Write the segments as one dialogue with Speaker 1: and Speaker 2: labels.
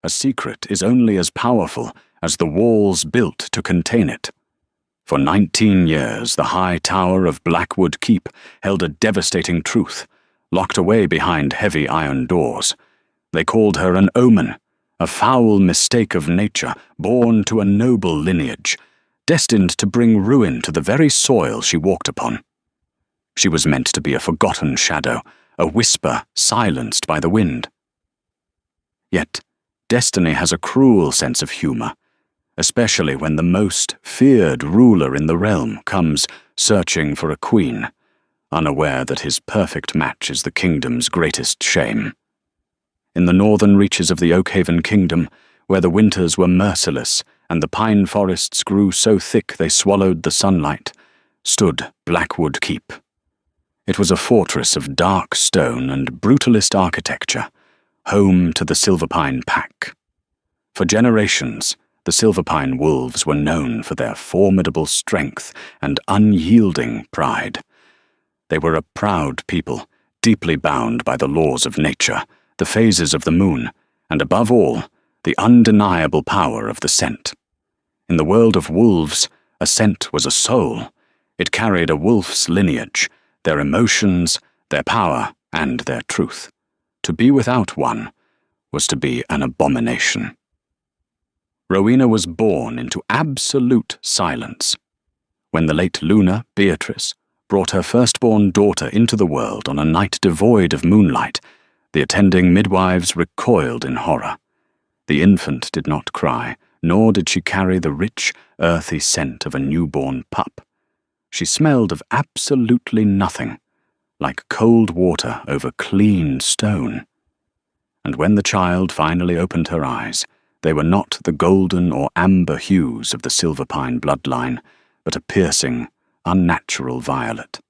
Speaker 1: A secret is only as powerful as the walls built to contain it. For 19 years, the high tower of Blackwood Keep held a devastating truth, locked away behind heavy iron doors. They called her an omen, a foul mistake of nature, born to a noble lineage, destined to bring ruin to the very soil she walked upon. She was meant to be a forgotten shadow, a whisper silenced by the wind. Yet, destiny has a cruel sense of humor, especially when the most feared ruler in the realm comes searching for a queen, unaware that his perfect match is the kingdom's greatest shame. In the northern reaches of the Oakhaven Kingdom, where the winters were merciless and the pine forests grew so thick they swallowed the sunlight, stood Blackwood Keep. It was a fortress of dark stone and brutalist architecture, home to the Silverpine Pack. For generations, the Silverpine wolves were known for their formidable strength and unyielding pride. They were a proud people, deeply bound by the laws of nature, the phases of the moon, and above all, the undeniable power of the scent. In the world of wolves, a scent was a soul. It carried a wolf's lineage, their emotions, their power, and their truth. To be without one was to be an abomination. Rowena was born into absolute silence. When the late Luna, Beatrice, brought her firstborn daughter into the world on a night devoid of moonlight, the attending midwives recoiled in horror. The infant did not cry, nor did she carry the rich, earthy scent of a newborn pup. She smelled of absolutely nothing, like cold water over clean stone. And when the child finally opened her eyes, they were not the golden or amber hues of the Silverpine bloodline, but a piercing, unnatural violet.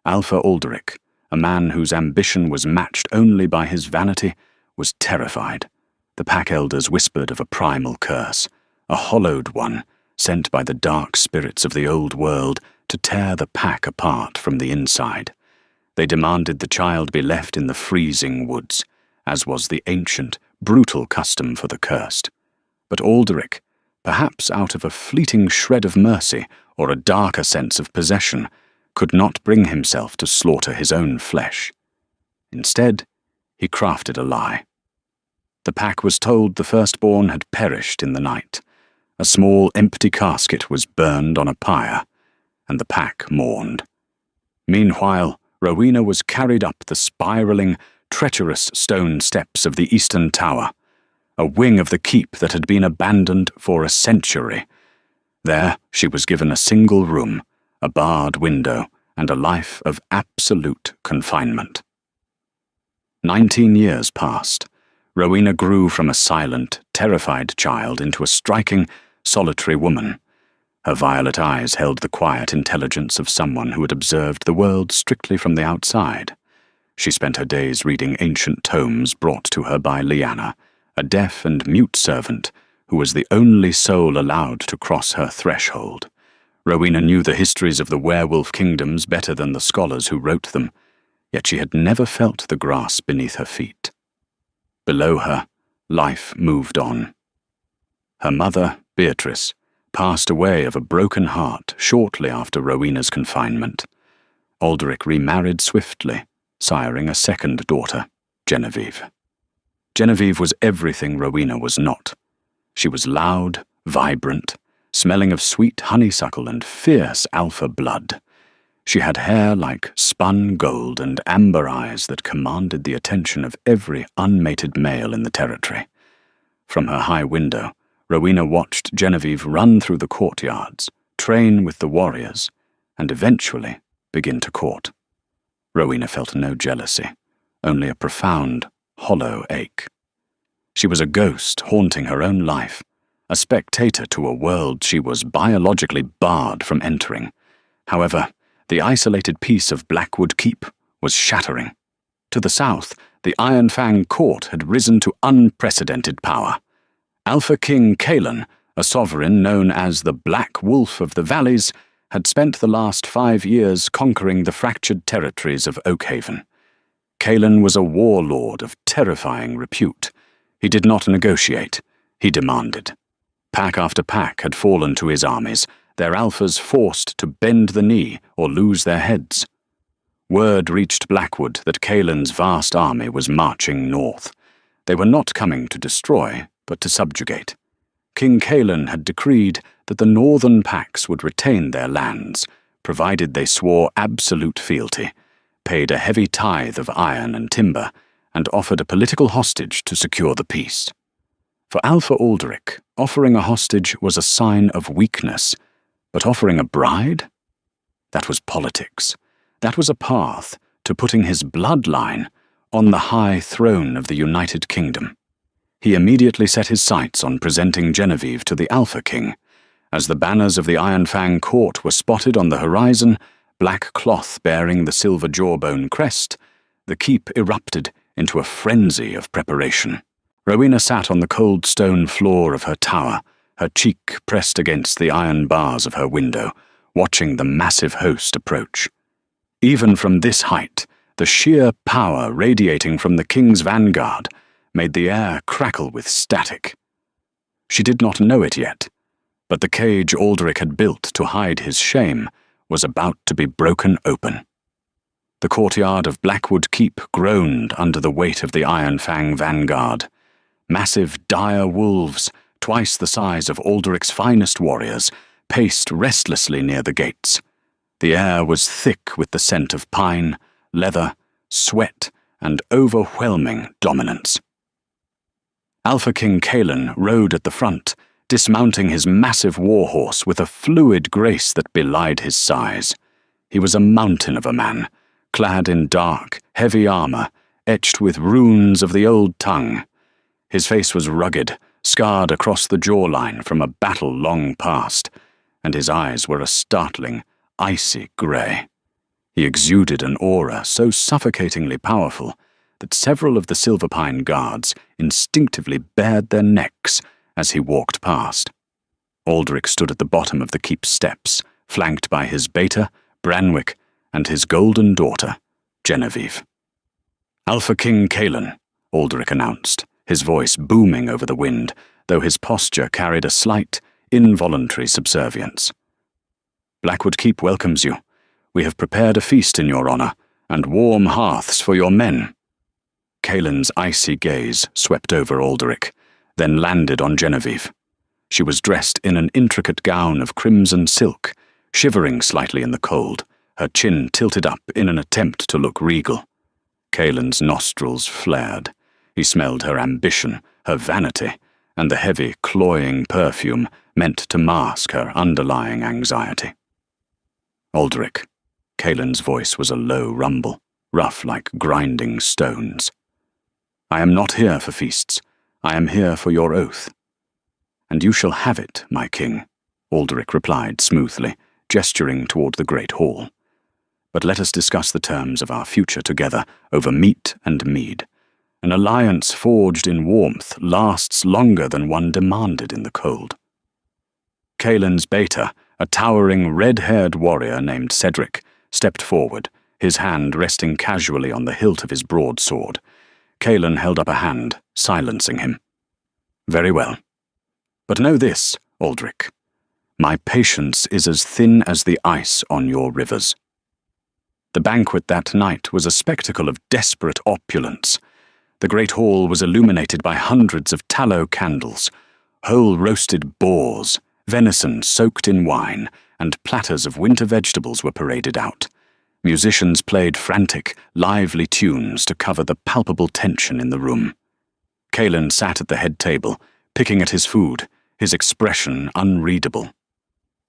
Speaker 1: Alpha Alderic, a man whose ambition was matched only by his vanity, was terrified. The pack elders whispered of a primal curse, a hollowed one, sent by the dark spirits of the old world to tear the pack apart from the inside. They demanded the child be left in the freezing woods, as was the ancient, brutal custom for the cursed. But Alderic, perhaps out of a fleeting shred of mercy or a darker sense of possession, could not bring himself to slaughter his own flesh. Instead, he crafted a lie. The pack was told the firstborn had perished in the night. A small empty casket was burned on a pyre, and the pack mourned. Meanwhile, Rowena was carried up the spiraling, treacherous stone steps of the eastern tower, a wing of the keep that had been abandoned for a century. There she was given a single room, a barred window, and a life of absolute confinement. 19 years passed. Rowena grew from a silent, terrified child into a striking, solitary woman. Her violet eyes held the quiet intelligence of someone who had observed the world strictly from the outside. She spent her days reading ancient tomes brought to her by Lyanna, a deaf and mute servant who was the only soul allowed to cross her threshold. Rowena knew the histories of the werewolf kingdoms better than the scholars who wrote them, yet she had never felt the grass beneath her feet. Below her, life moved on. Her mother, Beatrice, passed away of a broken heart shortly after Rowena's confinement. Alderic remarried swiftly, siring a second daughter, Genevieve. Genevieve was everything Rowena was not. She was loud, vibrant, smelling of sweet honeysuckle and fierce alpha blood. She had hair like spun gold and amber eyes that commanded the attention of every unmated male in the territory. From her high window, Rowena watched Genevieve run through the courtyards, train with the warriors, and eventually begin to court. Rowena felt no jealousy, only a profound, hollow ache. She was a ghost haunting her own life, a spectator to a world she was biologically barred from entering. However, the isolated peace of Blackwood Keep was shattering. To the south, the Iron Fang court had risen to unprecedented power. Alpha King Kaelin, a sovereign known as the Black Wolf of the Valleys, had spent the last 5 years conquering the fractured territories of Oakhaven. Kaelin was a warlord of terrifying repute. He did not negotiate, he demanded. Pack after pack had fallen to his armies, their alphas forced to bend the knee or lose their heads. Word reached Blackwood that Kaelin's vast army was marching north. They were not coming to destroy, but to subjugate. King Kaelin had decreed that the northern packs would retain their lands, provided they swore absolute fealty, paid a heavy tithe of iron and timber, and offered a political hostage to secure the peace. For Alpha Alderic, offering a hostage was a sign of weakness, but offering a bride? That was politics. That was a path to putting his bloodline on the high throne of the United Kingdom. He immediately set his sights on presenting Genevieve to the Alpha King. As the banners of the Ironfang court were spotted on the horizon, black cloth bearing the silver jawbone crest, the keep erupted into a frenzy of preparation. Rowena sat on the cold stone floor of her tower, her cheek pressed against the iron bars of her window, watching the massive host approach. Even from this height, the sheer power radiating from the king's vanguard made the air crackle with static. She did not know it yet, but the cage Alderic had built to hide his shame was about to be broken open. The courtyard of Blackwood Keep groaned under the weight of the Ironfang vanguard. Massive, dire wolves, twice the size of Alderic's finest warriors, paced restlessly near the gates. The air was thick with the scent of pine, leather, sweat, and overwhelming dominance. Alpha King Kaelin rode at the front, dismounting his massive warhorse with a fluid grace that belied his size. He was a mountain of a man, clad in dark, heavy armor, etched with runes of the old tongue. His face was rugged, scarred across the jawline from a battle long past, and his eyes were a startling, icy grey. He exuded an aura so suffocatingly powerful that several of the Silverpine guards instinctively bared their necks as he walked past. Alderic stood at the bottom of the keep's steps, flanked by his beta, Branwick, and his golden daughter, Genevieve. "Alpha King Kaelin," Alderic announced, his voice booming over the wind, though his posture carried a slight, involuntary subservience. "Blackwood Keep welcomes you. We have prepared a feast in your honor, and warm hearths for your men." Kaelin's icy gaze swept over Alderic, then landed on Genevieve. She was dressed in an intricate gown of crimson silk, shivering slightly in the cold, her chin tilted up in an attempt to look regal. Kaelin's nostrils flared. He smelled her ambition, her vanity, and the heavy, cloying perfume meant to mask her underlying anxiety. "Alderic." Kaelin's voice was a low rumble, rough like grinding stones. "I am not here for feasts. I am here for your oath." "And you shall have it, my king," Alderic replied smoothly, gesturing toward the great hall. "But let us discuss the terms of our future together over meat and mead. An alliance forged in warmth lasts longer than one demanded in the cold." Kaelin's beta, a towering red-haired warrior named Cedric, stepped forward, his hand resting casually on the hilt of his broadsword. Kaelin held up a hand, silencing him. "Very well. But know this, Alderic. My patience is as thin as the ice on your rivers." The banquet that night was a spectacle of desperate opulence. The great hall was illuminated by hundreds of tallow candles, whole roasted boars, venison soaked in wine, and platters of winter vegetables were paraded out. Musicians played frantic, lively tunes to cover the palpable tension in the room. Kaelin sat at the head table, picking at his food, his expression unreadable.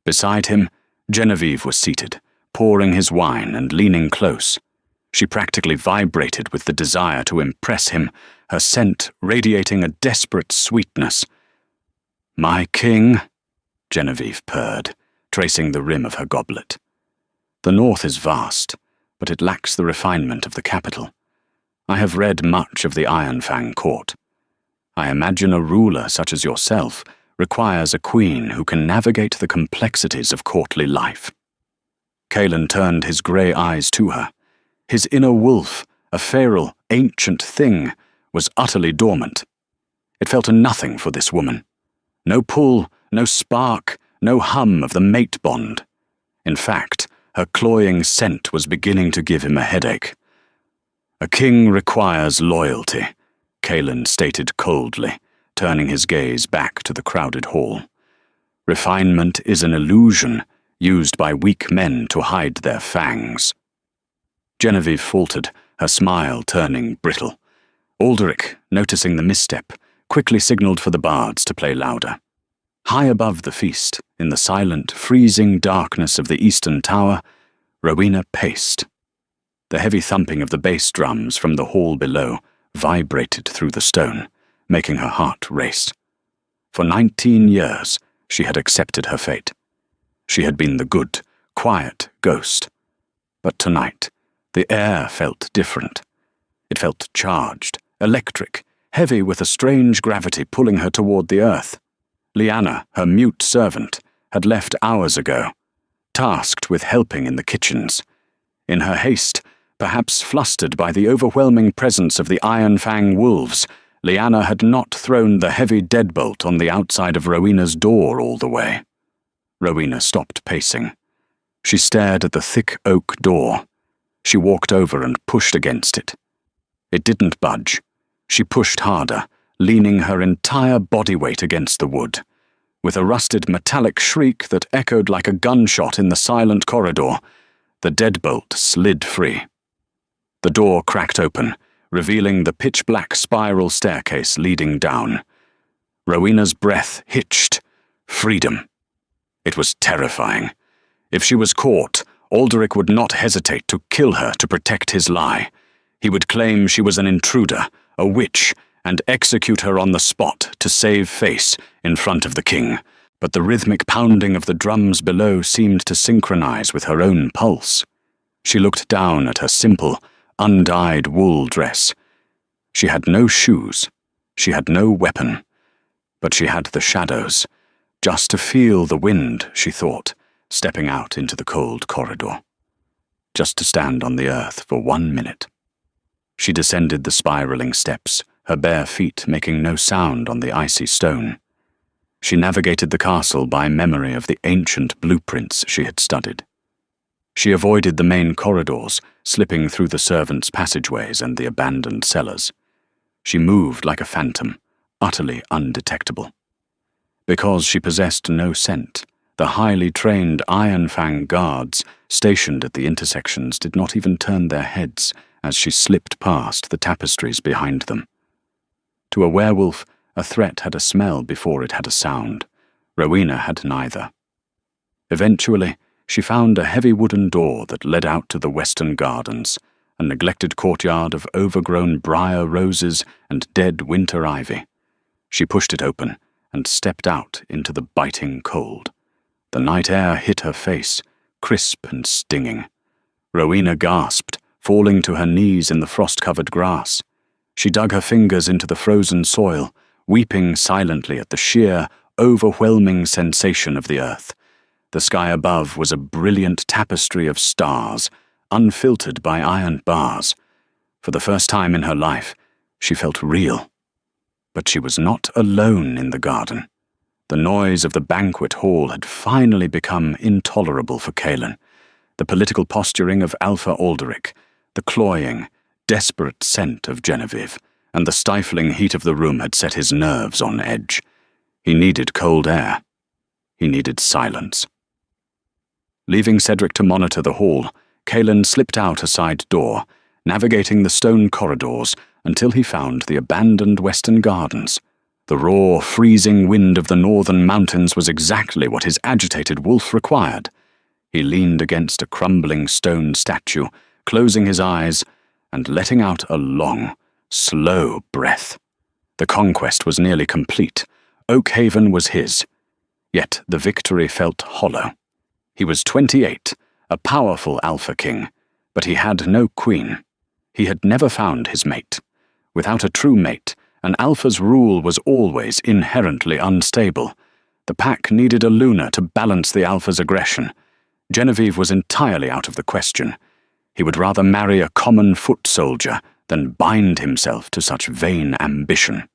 Speaker 1: Beside him, Genevieve was seated, pouring his wine and leaning close. She practically vibrated with the desire to impress him, her scent radiating a desperate sweetness. "My king," Genevieve purred, tracing the rim of her goblet. "The north is vast, but it lacks the refinement of the capital. I have read much of the Ironfang court. I imagine a ruler such as yourself requires a queen who can navigate the complexities of courtly life." Kaelin turned his grey eyes to her. His inner wolf, a feral, ancient thing, was utterly dormant. It felt a nothing for this woman. No pull, no spark, no hum of the mate bond. In fact, her cloying scent was beginning to give him a headache. "A king requires loyalty," Calen stated coldly, turning his gaze back to the crowded hall. "Refinement is an illusion used by weak men to hide their fangs." Genevieve faltered, her smile turning brittle. Alderic, noticing the misstep, quickly signaled for the bards to play louder. High above the feast, in the silent, freezing darkness of the eastern tower, Rowena paced. The heavy thumping of the bass drums from the hall below vibrated through the stone, making her heart race. For 19 years, she had accepted her fate. She had been the good, quiet ghost. But tonight, the air felt different. It felt charged, electric, heavy with a strange gravity pulling her toward the earth. Lyanna, her mute servant, had left hours ago, tasked with helping in the kitchens. In her haste, perhaps flustered by the overwhelming presence of the Iron Fang wolves, Lyanna had not thrown the heavy deadbolt on the outside of Rowena's door all the way. Rowena stopped pacing. She stared at the thick oak door. She walked over and pushed against it. It didn't budge. She pushed harder, leaning her entire body weight against the wood. With a rusted metallic shriek that echoed like a gunshot in the silent corridor, the deadbolt slid free. The door cracked open, revealing the pitch-black spiral staircase leading down. Rowena's breath hitched. Freedom. It was terrifying. If she was caught, Alderic would not hesitate to kill her to protect his lie. He would claim she was an intruder, a witch, and execute her on the spot to save face in front of the king. But the rhythmic pounding of the drums below seemed to synchronize with her own pulse. She looked down at her simple, undyed wool dress. She had no shoes. She had no weapon. But she had the shadows, just to feel the wind, she thought, stepping out into the cold corridor. Just to stand on the earth for 1 minute. She descended the spiraling steps, her bare feet making no sound on the icy stone. She navigated the castle by memory of the ancient blueprints she had studied. She avoided the main corridors, slipping through the servants' passageways and the abandoned cellars. She moved like a phantom, utterly undetectable. Because she possessed no scent, the highly trained Iron Fang guards stationed at the intersections did not even turn their heads as she slipped past the tapestries behind them. To a werewolf, a threat had a smell before it had a sound. Rowena had neither. Eventually, she found a heavy wooden door that led out to the western gardens, a neglected courtyard of overgrown briar roses and dead winter ivy. She pushed it open and stepped out into the biting cold. The night air hit her face, crisp and stinging. Rowena gasped, falling to her knees in the frost-covered grass. She dug her fingers into the frozen soil, weeping silently at the sheer, overwhelming sensation of the earth. The sky above was a brilliant tapestry of stars, unfiltered by iron bars. For the first time in her life, she felt real. But she was not alone in the garden. The noise of the banquet hall had finally become intolerable for Calen. The political posturing of Alpha Alderic, the cloying, desperate scent of Genevieve, and the stifling heat of the room had set his nerves on edge. He needed cold air. He needed silence. Leaving Cedric to monitor the hall, Calen slipped out a side door, navigating the stone corridors until he found the abandoned western gardens. The raw, freezing wind of the northern mountains was exactly what his agitated wolf required. He leaned against a crumbling stone statue, closing his eyes and letting out a long, slow breath. The conquest was nearly complete. Oakhaven was his. Yet the victory felt hollow. He was 28, a powerful Alpha King, but he had no queen. He had never found his mate. Without a true mate, an Alpha's rule was always inherently unstable. The pack needed a Luna to balance the Alpha's aggression. Genevieve was entirely out of the question. He would rather marry a common foot soldier than bind himself to such vain ambition.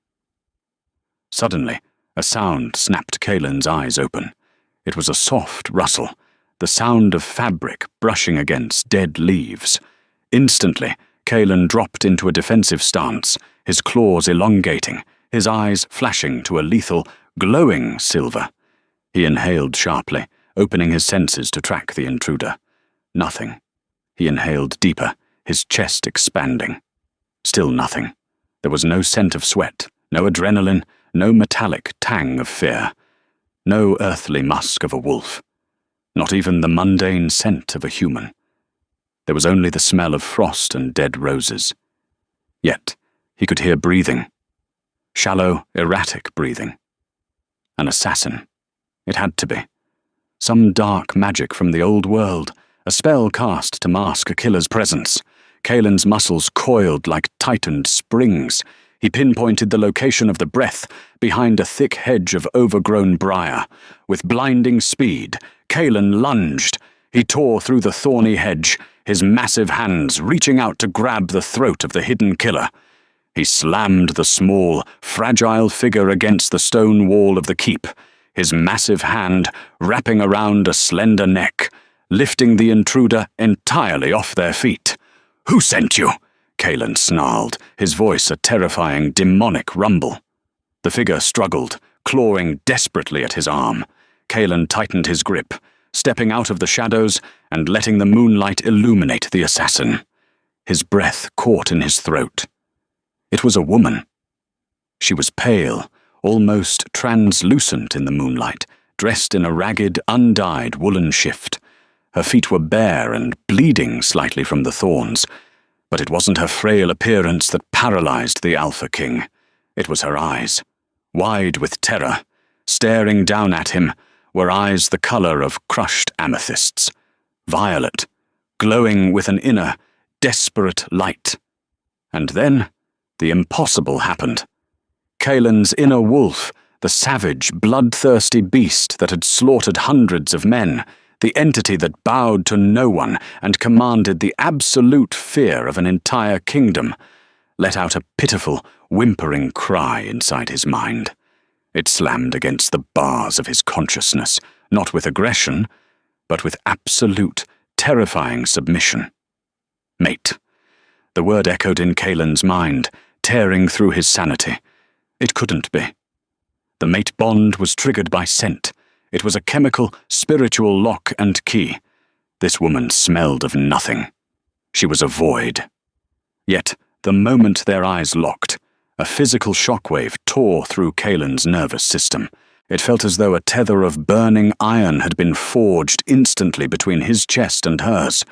Speaker 1: Suddenly, a sound snapped Kaelin's eyes open. It was a soft rustle, the sound of fabric brushing against dead leaves. Instantly, Kaelin dropped into a defensive stance, his claws elongating, his eyes flashing to a lethal, glowing silver. He inhaled sharply, opening his senses to track the intruder. Nothing. He inhaled deeper, his chest expanding. Still nothing. There was no scent of sweat, no adrenaline, no metallic tang of fear. No earthly musk of a wolf. Not even the mundane scent of a human. There was only the smell of frost and dead roses. Yet, he could hear breathing. Shallow, erratic breathing. An assassin. It had to be. Some dark magic from the old world, a spell cast to mask a killer's presence. Kaelin's muscles coiled like tightened springs. He pinpointed the location of the breath behind a thick hedge of overgrown briar. With blinding speed, Kaelin lunged. He tore through the thorny hedge, his massive hands reaching out to grab the throat of the hidden killer. He slammed the small, fragile figure against the stone wall of the keep, his massive hand wrapping around a slender neck, lifting the intruder entirely off their feet. "Who sent you?" Kaelin snarled, his voice a terrifying, demonic rumble. The figure struggled, clawing desperately at his arm. Kaelin tightened his grip, stepping out of the shadows and letting the moonlight illuminate the assassin. His breath caught in his throat. It was a woman. She was pale, almost translucent in the moonlight, dressed in a ragged, undyed woolen shift. Her feet were bare and bleeding slightly from the thorns, but it wasn't her frail appearance that paralyzed the Alpha King. It was her eyes, wide with terror. Staring down at him were eyes the color of crushed amethysts, violet, glowing with an inner, desperate light. And then, the impossible happened. Kaelin's inner wolf, the savage, bloodthirsty beast that had slaughtered hundreds of men, the entity that bowed to no one and commanded the absolute fear of an entire kingdom, let out a pitiful, whimpering cry inside his mind. It slammed against the bars of his consciousness, not with aggression, but with absolute, terrifying submission. Mate. The word echoed in Kaelin's mind, tearing through his sanity. It couldn't be. The mate bond was triggered by scent. It was a chemical, spiritual lock and key. This woman smelled of nothing. She was a void. Yet, the moment their eyes locked, a physical shockwave tore through Kaelin's nervous system. It felt as though a tether of burning iron had been forged instantly between his chest and hers.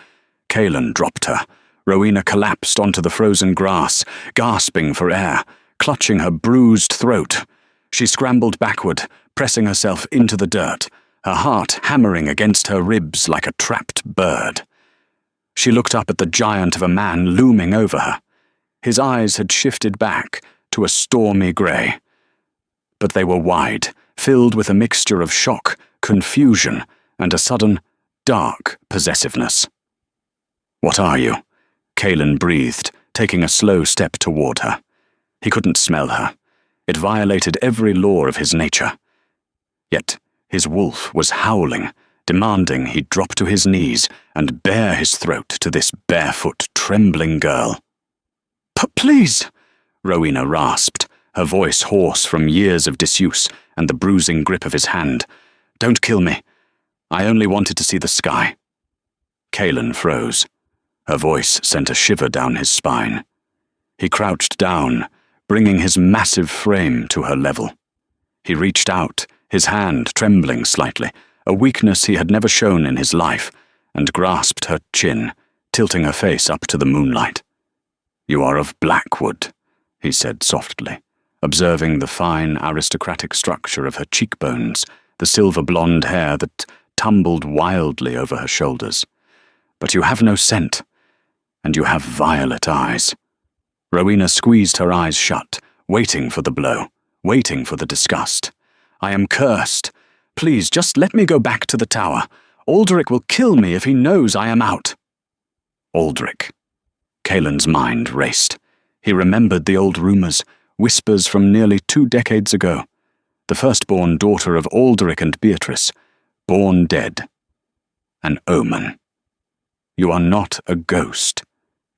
Speaker 1: Kaelin dropped her. Rowena collapsed onto the frozen grass, gasping for air, clutching her bruised throat. She scrambled backward, pressing herself into the dirt, her heart hammering against her ribs like a trapped bird. She looked up at the giant of a man looming over her. His eyes had shifted back to a stormy grey. But they were wide, filled with a mixture of shock, confusion, and a sudden, dark possessiveness. "What are you?" Kaelin breathed, taking a slow step toward her. He couldn't smell her. It violated every law of his nature. Yet his wolf was howling, demanding he drop to his knees and bare his throat to this barefoot, trembling girl. Please," Rowena rasped, her voice hoarse from years of disuse and the bruising grip of his hand. "Don't kill me. I only wanted to see the sky." Kaelin froze. Her voice sent a shiver down his spine. He crouched down, bringing his massive frame to her level. He reached out, his hand trembling slightly, a weakness he had never shown in his life, and grasped her chin, tilting her face up to the moonlight. "You are of Blackwood," he said softly, observing the fine aristocratic structure of her cheekbones, the silver-blonde hair that tumbled wildly over her shoulders. "But you have no scent, and you have violet eyes." Rowena squeezed her eyes shut, waiting for the blow, waiting for the disgust. "I am cursed. Please, just let me go back to the tower. Aldrich will kill me if he knows I am out." Aldrich. Kaelin's mind raced. He remembered the old rumors. whispers from nearly 2 decades ago. The firstborn daughter of Alderic and Beatrice, born dead. An omen. "You are not a ghost,"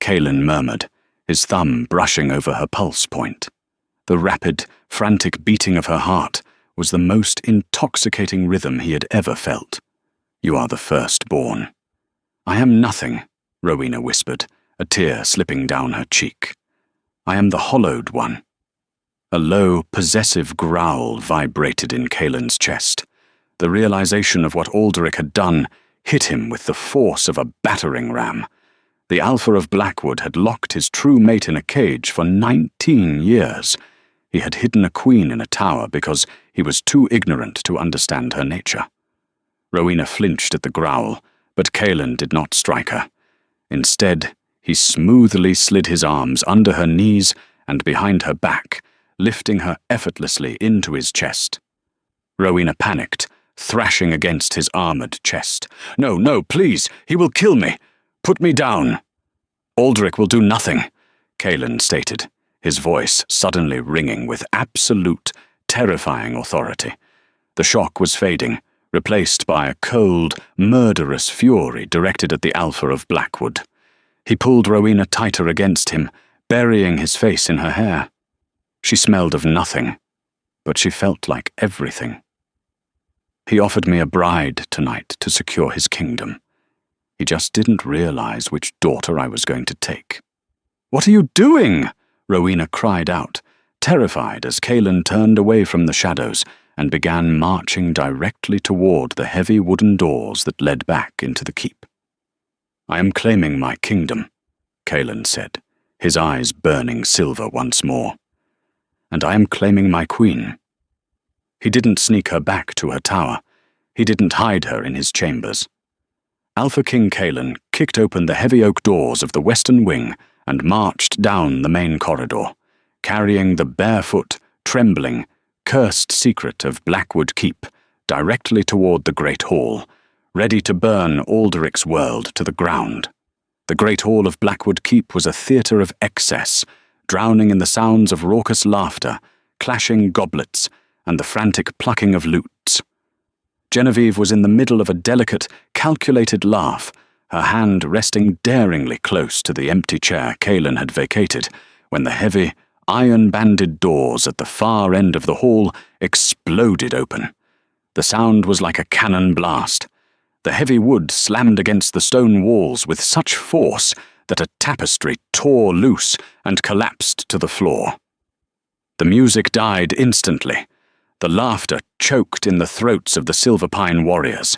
Speaker 1: Kaelin murmured, his thumb brushing over her pulse point. The rapid, frantic beating of her heart was the most intoxicating rhythm he had ever felt. "You are the firstborn." "I am nothing," Rowena whispered, a tear slipping down her cheek. "I am the hollowed one." A low, possessive growl vibrated in Kaelin's chest. The realization of what Alderic had done hit him with the force of a battering ram. The Alpha of Blackwood had locked his true mate in a cage for 19 years. He had hidden a queen in a tower because he was too ignorant to understand her nature. Rowena flinched at the growl, but Kaelin did not strike her. Instead, he smoothly slid his arms under her knees and behind her back, lifting her effortlessly into his chest. Rowena panicked, thrashing against his armored chest. "No, no, please, he will kill me. Put me down." "Alderic will do nothing," Kaelin stated, his voice suddenly ringing with absolute, terrifying authority. The shock was fading, replaced by a cold, murderous fury directed at the Alpha of Blackwood. He pulled Rowena tighter against him, burying his face in her hair. She smelled of nothing, but she felt like everything. "He offered me a bride tonight to secure his kingdom. He just didn't realize which daughter I was going to take." "What are you doing?" Rowena cried out, terrified as Kaelin turned away from the shadows and began marching directly toward the heavy wooden doors that led back into the keep. "I am claiming my kingdom," Kaelin said, his eyes burning silver once more. "And I am claiming my queen." He didn't sneak her back to her tower. He didn't hide her in his chambers. Alpha King Kaelin kicked open the heavy oak doors of the western wing and marched down the main corridor, carrying the barefoot, trembling, cursed secret of Blackwood Keep directly toward the Great Hall, ready to burn Alderic's world to the ground. The Great Hall of Blackwood Keep was a theatre of excess, drowning in the sounds of raucous laughter, clashing goblets, and the frantic plucking of lutes. Genevieve was in the middle of a delicate, calculated laugh, her hand resting daringly close to the empty chair Kaelin had vacated, when the heavy, iron-banded doors at the far end of the hall exploded open. The sound was like a cannon blast. The heavy wood slammed against the stone walls with such force that a tapestry tore loose and collapsed to the floor. The music died instantly. The laughter choked in the throats of the Silverpine warriors.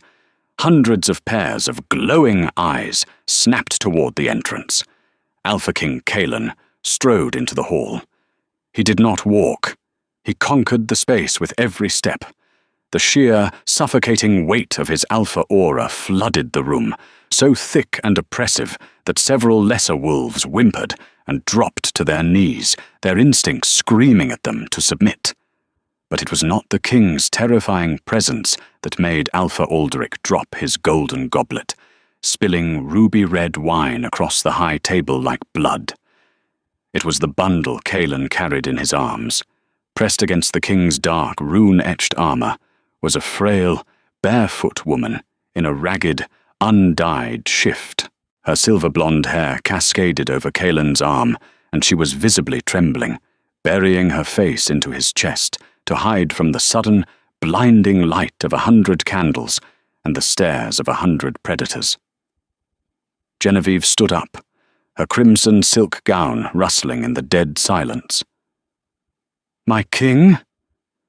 Speaker 1: Hundreds of pairs of glowing eyes snapped toward the entrance. Alpha King Kaelin strode into the hall. He did not walk. He conquered the space with every step. The sheer, suffocating weight of his alpha aura flooded the room, so thick and oppressive that several lesser wolves whimpered and dropped to their knees, their instincts screaming at them to submit. But it was not the king's terrifying presence that made Alpha Alderic drop his golden goblet, spilling ruby-red wine across the high table like blood. It was the bundle Kaelin carried in his arms. Pressed against the king's dark, rune-etched armor was a frail, barefoot woman in a ragged, undyed shift. Her silver-blonde hair cascaded over Kaelin's arm, and she was visibly trembling, burying her face into his chest to hide from the sudden, blinding light of 100 candles and the stares of 100 predators. Genevieve stood up, her crimson silk gown rustling in the dead silence. "My king?"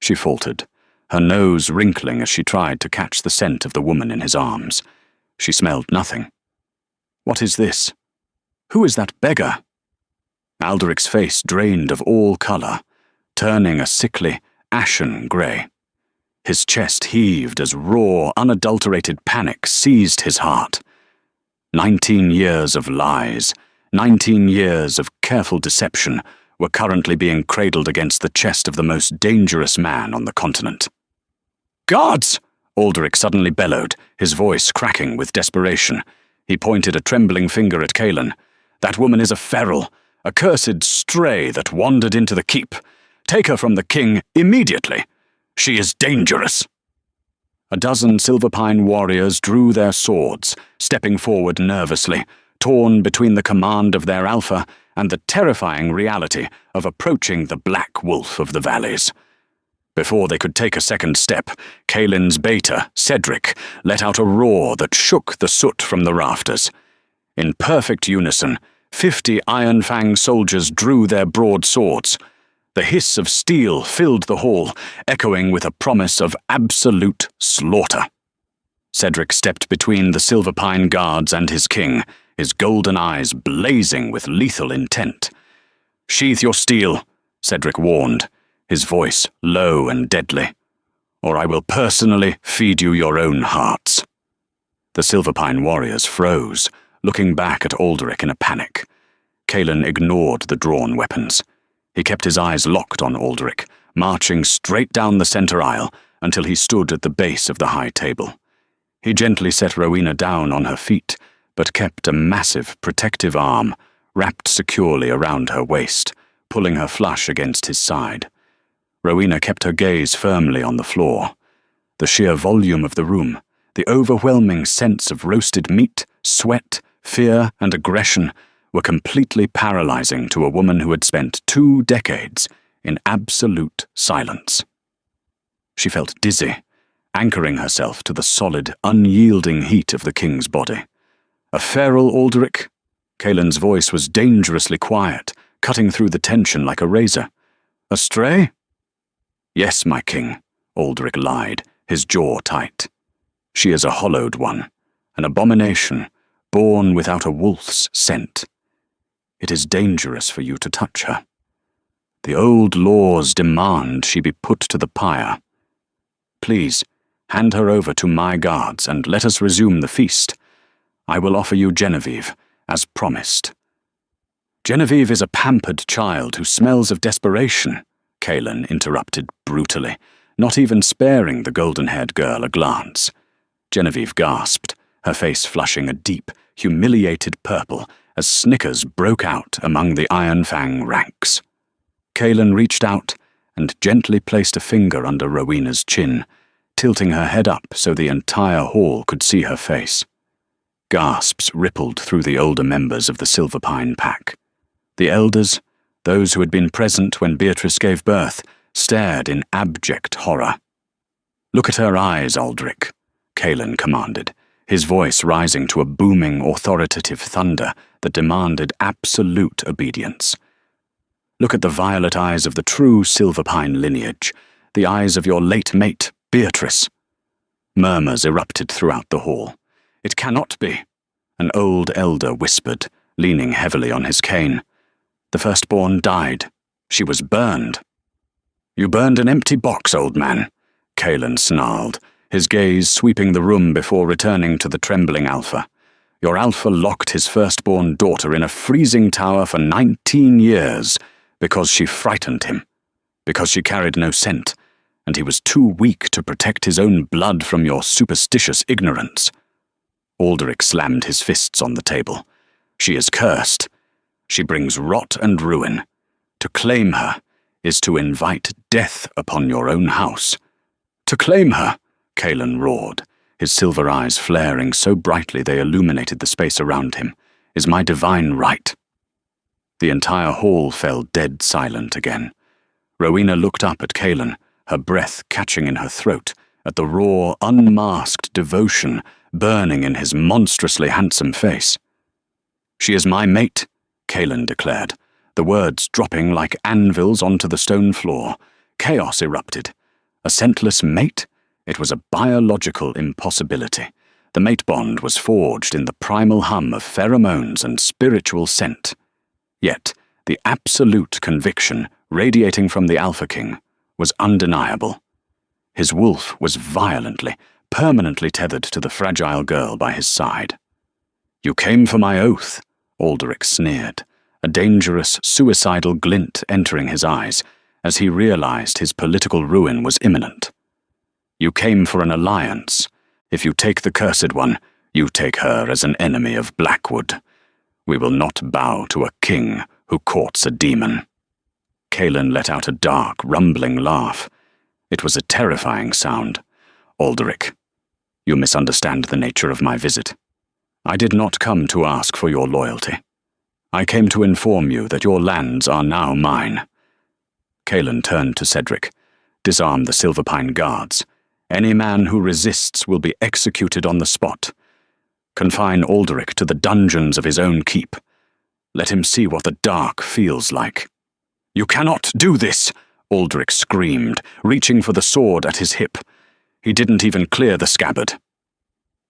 Speaker 1: she faltered, her nose wrinkling as she tried to catch the scent of the woman in his arms. She smelled nothing. "What is this? Who is that beggar?" Alderic's face drained of all color, turning a sickly, ashen grey. His chest heaved as raw, unadulterated panic seized his heart. 19 years of lies, 19 years of careful deception were currently being cradled against the chest of the most dangerous man on the continent. "Guards!" Alderic suddenly bellowed, his voice cracking with desperation. He pointed a trembling finger at Kaelin. "That woman is a feral, a cursed stray that wandered into the keep. Take her from the king immediately. She is dangerous." A dozen Silverpine warriors drew their swords, stepping forward nervously, torn between the command of their alpha and the terrifying reality of approaching the Black Wolf of the Valleys. Before they could take a second step, Kaelin's beta, Cedric, let out a roar that shook the soot from the rafters. In perfect unison, 50 Iron Fang soldiers drew their broadswords. The hiss of steel filled the hall, echoing with a promise of absolute slaughter. Cedric stepped between the Silverpine guards and his king, his golden eyes blazing with lethal intent. "Sheathe your steel," Cedric warned, his voice low and deadly, "or I will personally feed you your own hearts." The Silverpine warriors froze, looking back at Alderic in a panic. Kaelin ignored the drawn weapons. He kept his eyes locked on Alderic, marching straight down the center aisle until he stood at the base of the high table. He gently set Rowena down on her feet, but kept a massive protective arm wrapped securely around her waist, pulling her flush against his side. Rowena kept her gaze firmly on the floor. The sheer volume of the room, the overwhelming sense of roasted meat, sweat, fear, and aggression were completely paralyzing to a woman who had spent 2 decades in absolute silence. She felt dizzy, anchoring herself to the solid, unyielding heat of the king's body. A feral Alderic? Kaelin's voice was dangerously quiet, cutting through the tension like a razor. "A stray?" "Yes, my king," Alderic lied, his jaw tight. "She is a hollowed one, an abomination, born without a wolf's scent. It is dangerous for you to touch her. The old laws demand she be put to the pyre. Please, hand her over to my guards and let us resume the feast. I will offer you Genevieve, as promised." "Genevieve is a pampered child who smells of desperation," Kaelin interrupted brutally, not even sparing the golden-haired girl a glance. Genevieve gasped, her face flushing a deep, humiliated purple as snickers broke out among the Iron Fang ranks. Kaelin reached out and gently placed a finger under Rowena's chin, tilting her head up so the entire hall could see her face. Gasps rippled through the older members of the Silverpine pack. The elders, those who had been present when Beatrice gave birth, stared in abject horror. "Look at her eyes, Alderic," Kaelin commanded, his voice rising to a booming, authoritative thunder that demanded absolute obedience. "Look at the violet eyes of the true Silverpine lineage, the eyes of your late mate, Beatrice." Murmurs erupted throughout the hall. "It cannot be," an old elder whispered, leaning heavily on his cane. "The firstborn died. She was burned." "You burned an empty box, old man," Kaelin snarled, his gaze sweeping the room before returning to the trembling Alpha. "Your Alpha locked his firstborn daughter in a freezing tower for 19 years because she frightened him, because she carried no scent, and he was too weak to protect his own blood from your superstitious ignorance." Alderic slammed his fists on the table. "She is cursed. She brings rot and ruin. To claim her is to invite death upon your own house." "To claim her," Kaelin roared, his silver eyes flaring so brightly they illuminated the space around him, "is my divine right." The entire hall fell dead silent again. Rowena looked up at Kaelin, her breath catching in her throat, at the raw, unmasked devotion burning in his monstrously handsome face. "She is my mate," Kaelin declared, the words dropping like anvils onto the stone floor. Chaos erupted. A scentless mate? It was a biological impossibility. The mate bond was forged in the primal hum of pheromones and spiritual scent. Yet, the absolute conviction radiating from the Alpha King was undeniable. His wolf was violently, permanently tethered to the fragile girl by his side. "You came for my oath," Alderic sneered, a dangerous, suicidal glint entering his eyes as he realized his political ruin was imminent. "You came for an alliance. If you take the Cursed One, you take her as an enemy of Blackwood. We will not bow to a king who courts a demon." Kaelin let out a dark, rumbling laugh. It was a terrifying sound. Alderic, you misunderstand the nature of my visit. I did not come to ask for your loyalty. I came to inform you that your lands are now mine. Kaelin turned to Cedric. Disarm the Silverpine guards. Any man who resists will be executed on the spot. Confine Alderic to the dungeons of his own keep. Let him see what the dark feels like. You cannot do this, Alderic screamed, reaching for the sword at his hip. He didn't even clear the scabbard.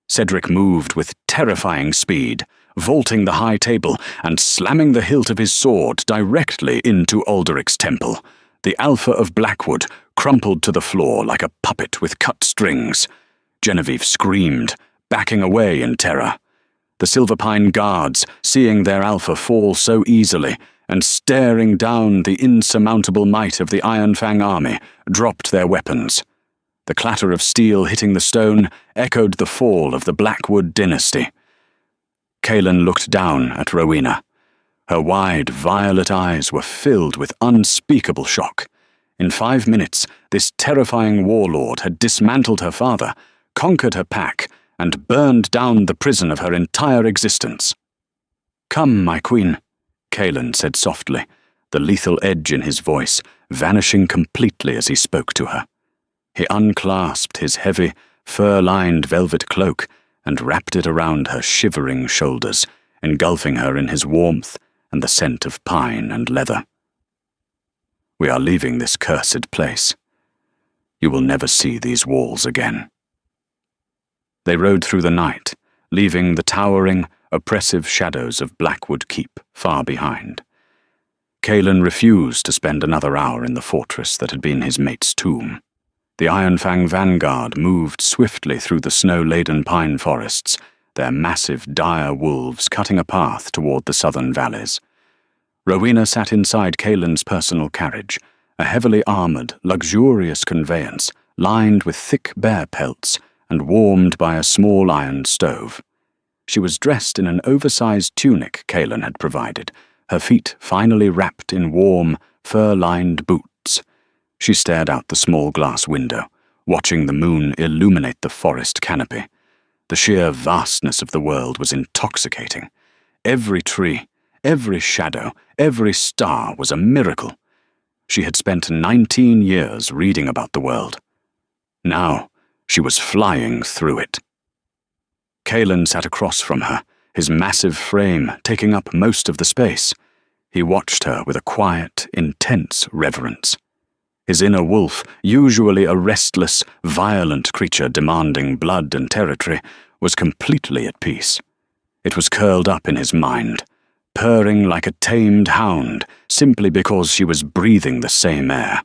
Speaker 1: Cedric moved with terrifying speed, vaulting the high table and slamming the hilt of his sword directly into Alderic's temple. The Alpha of Blackwood crumpled to the floor like a puppet with cut strings. Genevieve screamed, backing away in terror. The Silverpine guards, seeing their Alpha fall so easily, and staring down the insurmountable might of the Ironfang army, dropped their weapons. The clatter of steel hitting the stone echoed the fall of the Blackwood dynasty. Kaelin looked down at Rowena. Her wide, violet eyes were filled with unspeakable shock. In 5 minutes, this terrifying warlord had dismantled her father, conquered her pack, and burned down the prison of her entire existence. "Come, my queen," Kaelin said softly, the lethal edge in his voice vanishing completely as he spoke to her. He unclasped his heavy, fur-lined velvet cloak and wrapped it around her shivering shoulders, engulfing her in his warmth and the scent of pine and leather. "We are leaving this cursed place. You will never see these walls again." They rode through the night, leaving the towering, oppressive shadows of Blackwood Keep far behind. Kaelin refused to spend another hour in the fortress that had been his mate's tomb. The Ironfang vanguard moved swiftly through the snow-laden pine forests, their massive, dire wolves cutting a path toward the southern valleys. Rowena sat inside Kaelin's personal carriage, a heavily armored, luxurious conveyance lined with thick bear pelts and warmed by a small iron stove. She was dressed in an oversized tunic Kaelin had provided, her feet finally wrapped in warm, fur-lined boots. She stared out the small glass window, watching the moon illuminate the forest canopy. The sheer vastness of the world was intoxicating. Every tree, every shadow, every star was a miracle. She had spent 19 years reading about the world. Now, she was flying through it. Kaelin sat across from her, his massive frame taking up most of the space. He watched her with a quiet, intense reverence. His inner wolf, usually a restless, violent creature demanding blood and territory, was completely at peace. It was curled up in his mind, purring like a tamed hound simply because she was breathing the same air.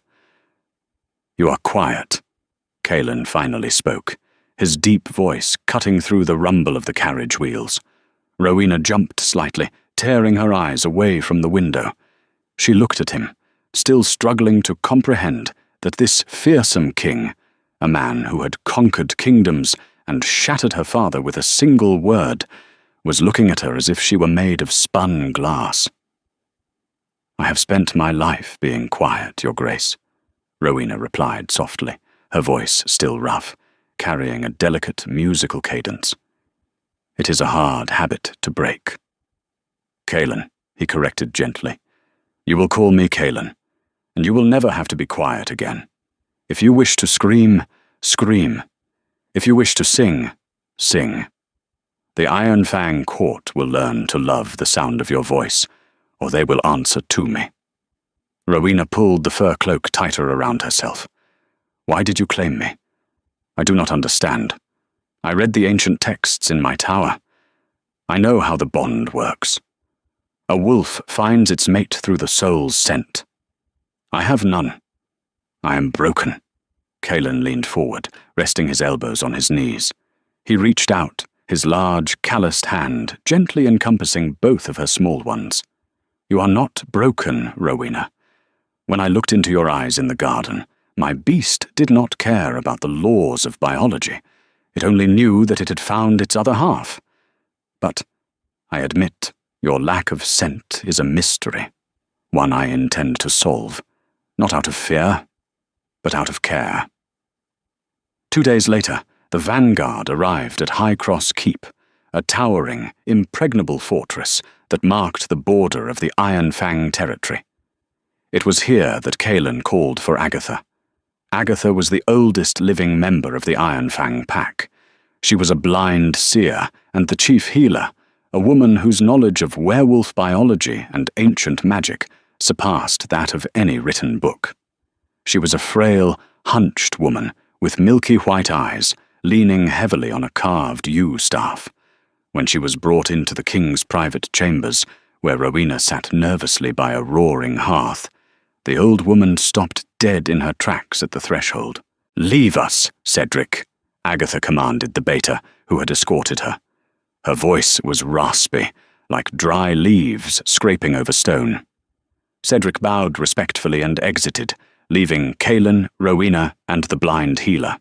Speaker 1: "You are quiet," Kaelin finally spoke, his deep voice cutting through the rumble of the carriage wheels. Rowena jumped slightly, tearing her eyes away from the window. She looked at him, still struggling to comprehend that this fearsome king, a man who had conquered kingdoms and shattered her father with a single word, was looking at her as if she were made of spun glass. "I have spent my life being quiet, Your Grace," Rowena replied softly, her voice still rough, carrying a delicate musical cadence. "It is a hard habit to break." "Kaelin," he corrected gently. "You will call me Kaelin, and you will never have to be quiet again. If you wish to scream, scream. If you wish to sing, sing. The Ironfang court will learn to love the sound of your voice, or they will answer to me." Rowena pulled the fur cloak tighter around herself. "Why did you claim me? I do not understand. I read the ancient texts in my tower. I know how the bond works. A wolf finds its mate through the soul's scent. I have none. I am broken." Kaelin leaned forward, resting his elbows on his knees. He reached out, his large, calloused hand gently encompassing both of her small ones. "You are not broken, Rowena. When I looked into your eyes in the garden, my beast did not care about the laws of biology. It only knew that it had found its other half. But, I admit, your lack of scent is a mystery, one I intend to solve. not out of fear, but out of care. 2 days later, the vanguard arrived at High Cross Keep, a towering, impregnable fortress that marked the border of the Iron Fang territory. It was here that Cailan called for Agatha. Agatha was the oldest living member of the Iron Fang pack. She was a blind seer and the chief healer, a woman whose knowledge of werewolf biology and ancient magic surpassed that of any written book. She was a frail, hunched woman with milky white eyes, leaning heavily on a carved yew staff. When she was brought into the king's private chambers, where Rowena sat nervously by a roaring hearth, the old woman stopped dead in her tracks at the threshold. "Leave us, Cedric," Agatha commanded the beta who had escorted her. Her voice was raspy, like dry leaves scraping over stone. Cedric bowed respectfully and exited, leaving Cailan, Rowena, and the blind healer.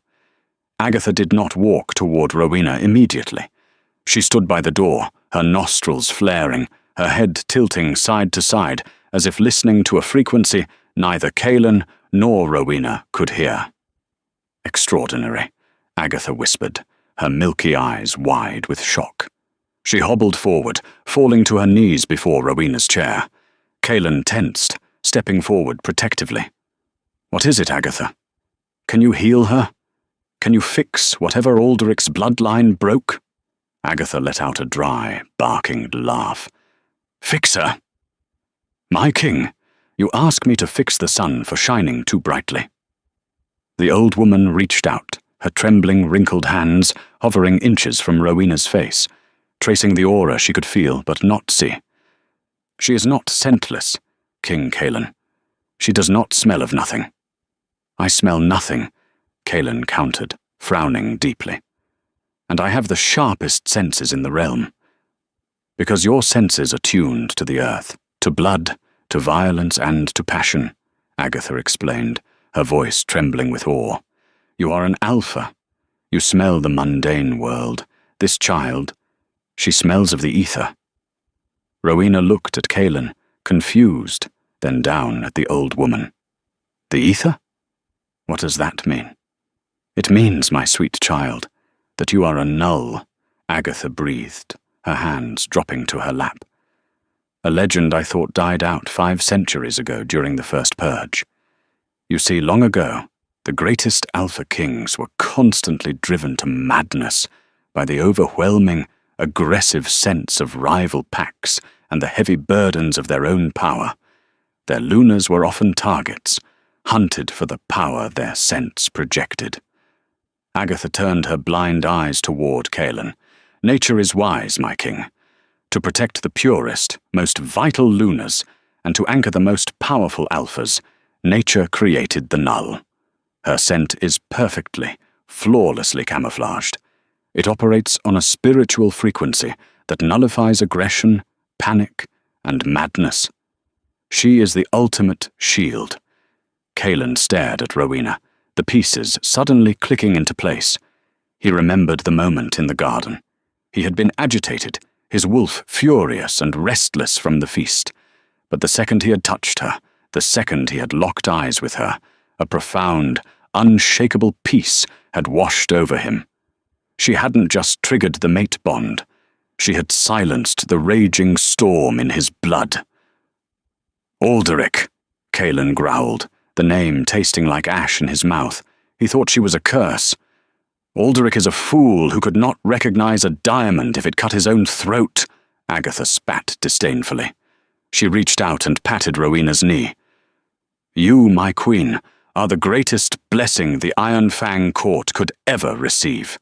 Speaker 1: Agatha did not walk toward Rowena immediately. She stood by the door, her nostrils flaring, her head tilting side to side, as if listening to a frequency neither Cailan nor Rowena could hear. "Extraordinary," Agatha whispered, her milky eyes wide with shock. She hobbled forward, falling to her knees before Rowena's chair. Cailan tensed, stepping forward protectively. "What is it, Agatha? Can you heal her? Can you fix whatever Alderic's bloodline broke?" Agatha let out a dry, barking laugh. "Fix her? My king, you ask me to fix the sun for shining too brightly." The old woman reached out, her trembling, wrinkled hands hovering inches from Rowena's face, tracing the aura she could feel but not see. "She is not scentless, King Cailan. She does not smell of nothing." "I smell nothing," Cailan countered, frowning deeply. "And I have the sharpest senses in the realm. Because your senses are tuned to the earth, to blood, to violence, and to passion," Agatha explained, her voice trembling with awe. "You are an alpha. You smell the mundane world. This child, she smells of the ether." Rowena looked at Cailan, confused, then down at the old woman. "The ether? What does that mean?" "It means, my sweet child, that you are a null," Agatha breathed, her hands dropping to her lap. "A legend I thought died out 5 centuries ago during the First Purge. You see, long ago, the greatest Alpha Kings were constantly driven to madness by the overwhelming, aggressive sense of rival packs and the heavy burdens of their own power. Their lunars were often targets, hunted for the power their sense projected." Agatha turned her blind eyes toward Cailan. "Nature is wise, my king. To protect the purest, most vital lunars, and to anchor the most powerful alphas, nature created the null. Her scent is perfectly, flawlessly camouflaged. It operates on a spiritual frequency that nullifies aggression, panic, and madness. She is the ultimate shield." Cailan stared at Rowena, the pieces suddenly clicking into place. He remembered the moment in the garden. He had been agitated, his wolf furious and restless from the feast. But the second he had touched her, the second he had locked eyes with her, a profound, unshakable peace had washed over him. She hadn't just triggered the mate bond. She had silenced the raging storm in his blood. "Alderic," Cailan growled, the name tasting like ash in his mouth. He thought she was a curse. "Alderic is a fool who could not recognize a diamond if it cut his own throat," Agatha spat disdainfully. She reached out and patted Rowena's knee. "You, my queen, are the greatest blessing the Iron Fang court could ever receive.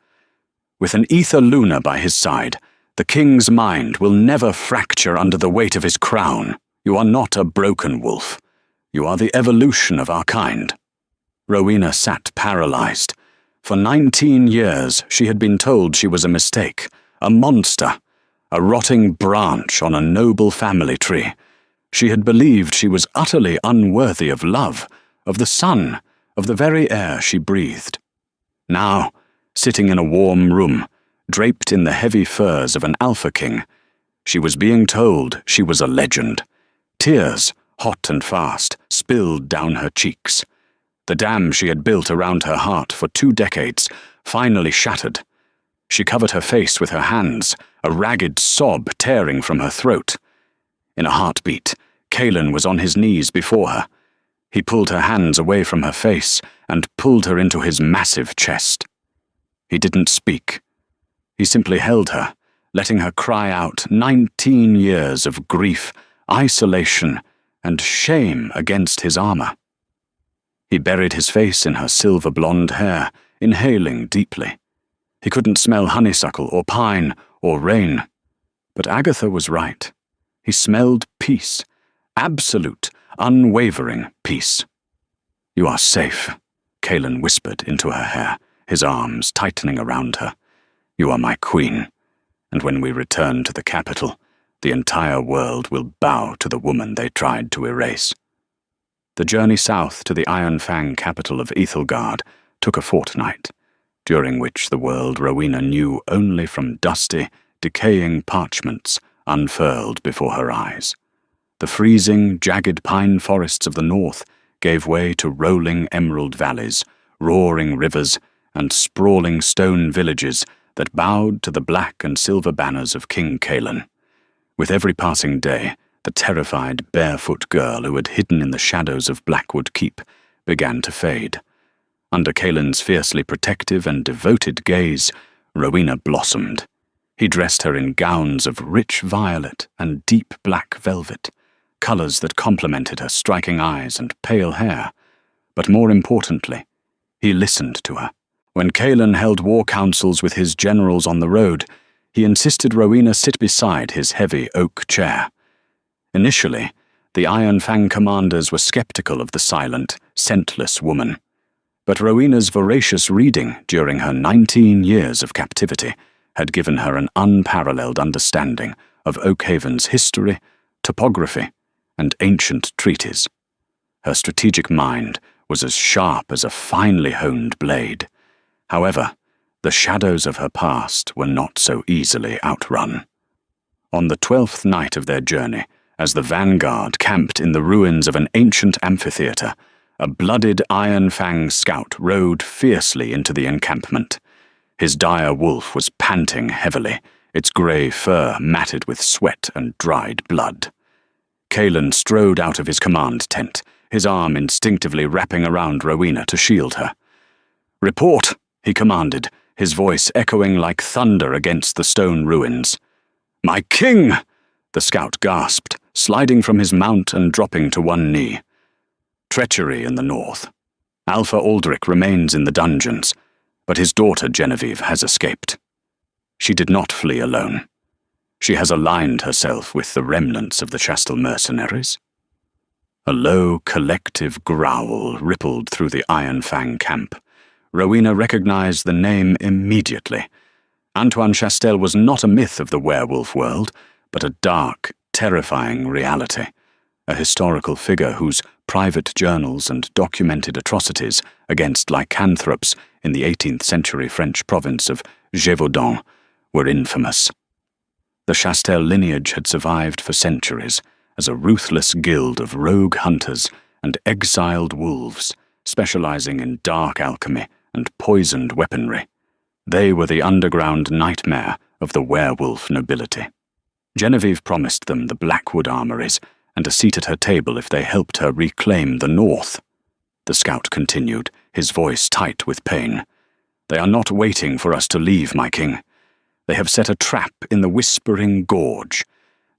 Speaker 1: With an ether lunar by his side, the king's mind will never fracture under the weight of his crown. You are not a broken wolf. You are the evolution of our kind." Rowena sat paralyzed. For 19 years she had been told she was a mistake, a monster, a rotting branch on a noble family tree. She had believed she was utterly unworthy of love, of the sun, of the very air she breathed. Now, sitting in a warm room, draped in the heavy furs of an Alpha King, she was being told she was a legend. Tears, hot and fast, spilled down her cheeks. The dam she had built around her heart for 2 decades finally shattered. She covered her face with her hands, a ragged sob tearing from her throat. In a heartbeat, Cailan was on his knees before her. He pulled her hands away from her face and pulled her into his massive chest. He didn't speak. He simply held her, letting her cry out 19 years of grief, isolation, and shame against his armor. He buried his face in her silver blonde hair, inhaling deeply. He couldn't smell honeysuckle or pine or rain. But Agatha was right. He smelled peace, absolute, unwavering peace. "You are safe," Cailan whispered into her hair, his arms tightening around her. "You are my queen, and when we return to the capital, the entire world will bow to the woman they tried to erase." The journey south to the Iron Fang capital of Ethelgard took a fortnight, during which the world Rowena knew only from dusty, decaying parchments unfurled before her eyes. The freezing, jagged pine forests of the north gave way to rolling emerald valleys, roaring rivers, and sprawling stone villages that bowed to the black and silver banners of King Cailan. With every passing day, the terrified, barefoot girl who had hidden in the shadows of Blackwood Keep began to fade. Under Cailan's fiercely protective and devoted gaze, Rowena blossomed. He dressed her in gowns of rich violet and deep black velvet, colors that complemented her striking eyes and pale hair. But more importantly, he listened to her. When Cailan held war councils with his generals on the road, he insisted Rowena sit beside his heavy oak chair. Initially, the Iron Fang commanders were skeptical of the silent, scentless woman. But Rowena's voracious reading during her 19 years of captivity had given her an unparalleled understanding of Oakhaven's history, topography, and ancient treaties. Her strategic mind was as sharp as a finely honed blade. However, the shadows of her past were not so easily outrun. On the 12th night of their journey, as the vanguard camped in the ruins of an ancient amphitheater, a blooded Iron Fang scout rode fiercely into the encampment. His dire wolf was panting heavily, its grey fur matted with sweat and dried blood. Cailan strode out of his command tent, his arm instinctively wrapping around Rowena to shield her. "Report," he commanded, his voice echoing like thunder against the stone ruins. "My king!" the scout gasped, sliding from his mount and dropping to one knee. "Treachery in the north. Alpha Aldrich remains in the dungeons, but his daughter Genevieve has escaped. She did not flee alone. She has aligned herself with the remnants of the Chastel mercenaries." A low, collective growl rippled through the Iron Fang camp. Rowena recognized the name immediately. Antoine Chastel was not a myth of the werewolf world, but a dark, terrifying reality, a historical figure whose private journals and documented atrocities against lycanthropes in the 18th century French province of Gévaudan were infamous. The Chastel lineage had survived for centuries as a ruthless guild of rogue hunters and exiled wolves, specializing in dark alchemy and poisoned weaponry. They were the underground nightmare of the werewolf nobility. Genevieve promised them the Blackwood armories and a seat at her table if they helped her reclaim the north. The scout continued, his voice tight with pain. "They are not waiting for us to leave, my king. They have set a trap in the Whispering Gorge.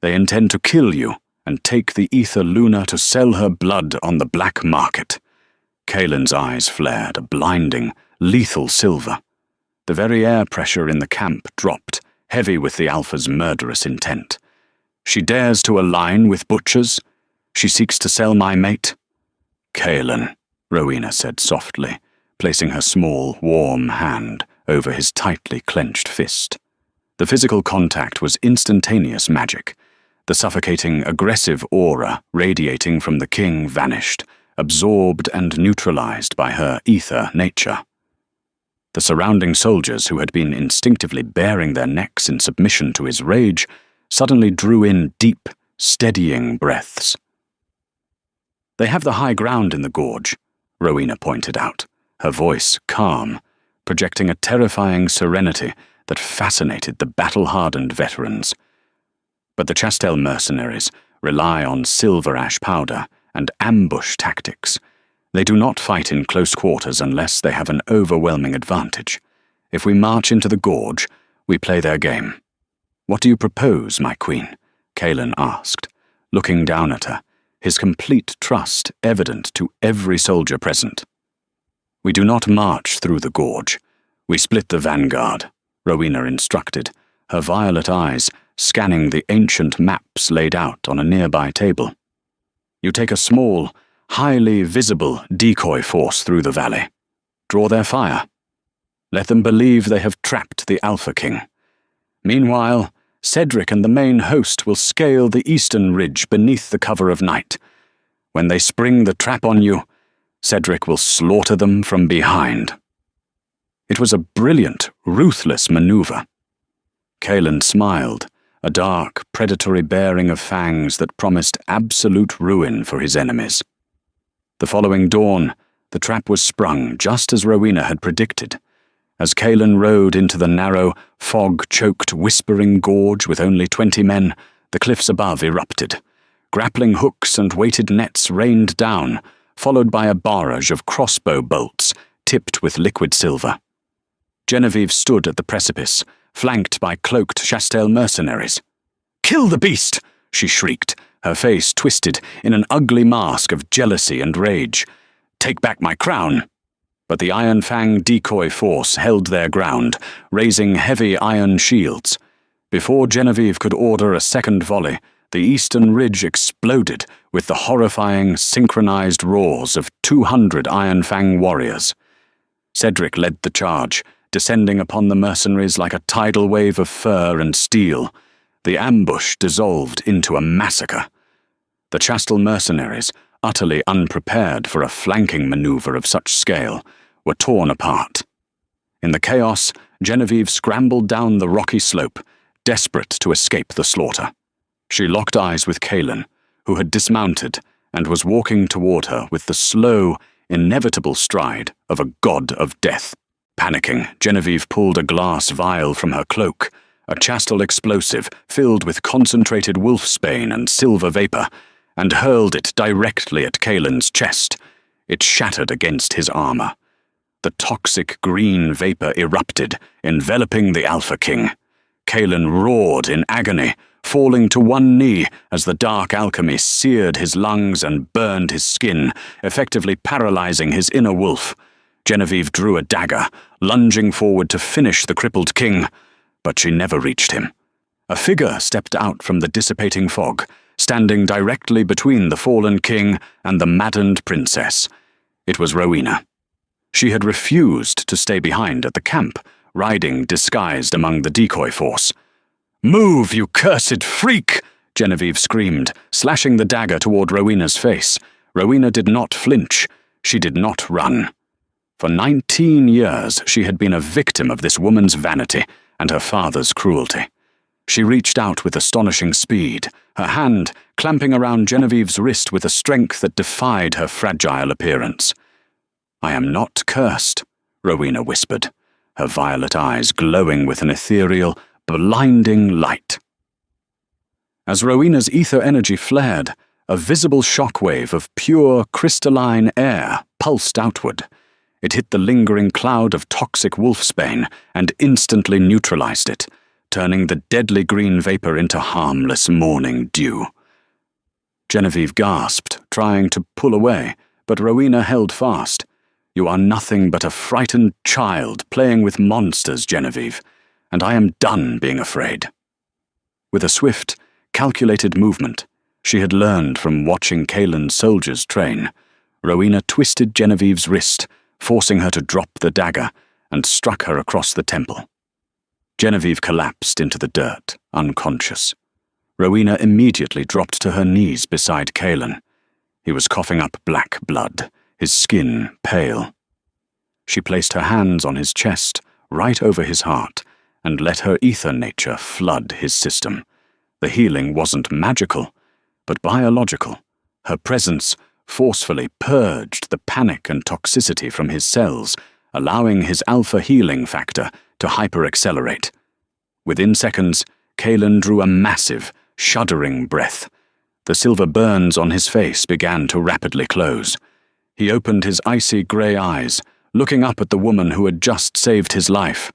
Speaker 1: They intend to kill you and take the Aether Luna to sell her blood on the black market." Cailan's eyes flared a blinding, lethal silver. The very air pressure in the camp dropped, heavy with the Alpha's murderous intent. "She dares to align with butchers? She seeks to sell my mate?" "Cailan," Rowena said softly, placing her small, warm hand over his tightly clenched fist. The physical contact was instantaneous magic. The suffocating, aggressive aura radiating from the king vanished, absorbed and neutralized by her ether nature. The surrounding soldiers, who had been instinctively baring their necks in submission to his rage, suddenly drew in deep, steadying breaths. They have the high ground in the gorge, Rowena pointed out, her voice calm, projecting a terrifying serenity that fascinated the battle-hardened veterans. But the Chastel mercenaries rely on silver ash powder and ambush tactics. They do not fight in close quarters unless they have an overwhelming advantage. If we march into the gorge, we play their game. What do you propose, my queen? Kaelin asked, looking down at her, his complete trust evident to every soldier present. We do not march through the gorge. We split the vanguard, Rowena instructed, her violet eyes scanning the ancient maps laid out on a nearby table. You take a small, highly visible decoy force through the valley. Draw their fire. Let them believe they have trapped the Alpha King. Meanwhile, Cedric and the main host will scale the eastern ridge beneath the cover of night. When they spring the trap on you, Cedric will slaughter them from behind. It was a brilliant, ruthless maneuver. Kaelin smiled, a dark, predatory baring of fangs that promised absolute ruin for his enemies. The following dawn, the trap was sprung just as Rowena had predicted. As Kaelin rode into the narrow, fog-choked, whispering gorge with only 20 men, the cliffs above erupted. Grappling hooks and weighted nets rained down, followed by a barrage of crossbow bolts tipped with liquid silver. Genevieve stood at the precipice, flanked by cloaked Chastel mercenaries. "Kill the beast!" she shrieked, her face twisted in an ugly mask of jealousy and rage. "Take back my crown!" But the Iron Fang decoy force held their ground, raising heavy iron shields. Before Genevieve could order a second volley, the eastern ridge exploded with the horrifying, synchronized roars of 200 Iron Fang warriors. Cedric led the charge, descending upon the mercenaries like a tidal wave of fur and steel. The ambush dissolved into a massacre. The Chastel mercenaries, utterly unprepared for a flanking maneuver of such scale, were torn apart. In the chaos, Genevieve scrambled down the rocky slope, desperate to escape the slaughter. She locked eyes with Kaelin, who had dismounted and was walking toward her with the slow, inevitable stride of a god of death. Panicking, Genevieve pulled a glass vial from her cloak, a Chastel explosive filled with concentrated wolfsbane and silver vapor, and hurled it directly at Kaelin's chest. It shattered against his armor. The toxic green vapor erupted, enveloping the Alpha King. Kaelin roared in agony, falling to one knee as the dark alchemy seared his lungs and burned his skin, effectively paralyzing his inner wolf. Genevieve drew a dagger, lunging forward to finish the crippled king, but she never reached him. A figure stepped out from the dissipating fog, standing directly between the fallen king and the maddened princess. It was Rowena. She had refused to stay behind at the camp, riding disguised among the decoy force. "Move, you cursed freak!" Genevieve screamed, slashing the dagger toward Rowena's face. Rowena did not flinch. She did not run. For 19 years, she had been a victim of this woman's vanity and her father's cruelty. She reached out with astonishing speed, her hand clamping around Genevieve's wrist with a strength that defied her fragile appearance. "I am not cursed," Rowena whispered, her violet eyes glowing with an ethereal, blinding light. As Rowena's ether energy flared, a visible shockwave of pure, crystalline air pulsed outward. It hit the lingering cloud of toxic wolfsbane and instantly neutralized it, turning the deadly green vapor into harmless morning dew. Genevieve gasped, trying to pull away, but Rowena held fast. "You are nothing but a frightened child playing with monsters, Genevieve, and I am done being afraid." With a swift, calculated movement she had learned from watching Kaelin's soldiers train, Rowena twisted Genevieve's wrist, forcing her to drop the dagger, and struck her across the temple. Genevieve collapsed into the dirt, unconscious. Rowena immediately dropped to her knees beside Kaelin. He was coughing up black blood, his skin pale. She placed her hands on his chest, right over his heart, and let her ether nature flood his system. The healing wasn't magical, but biological. Her presence forcefully purged the panic and toxicity from his cells, allowing his alpha healing factor to hyper-accelerate. Within seconds, Kalen drew a massive, shuddering breath. The silver burns on his face began to rapidly close. He opened his icy grey eyes, looking up at the woman who had just saved his life.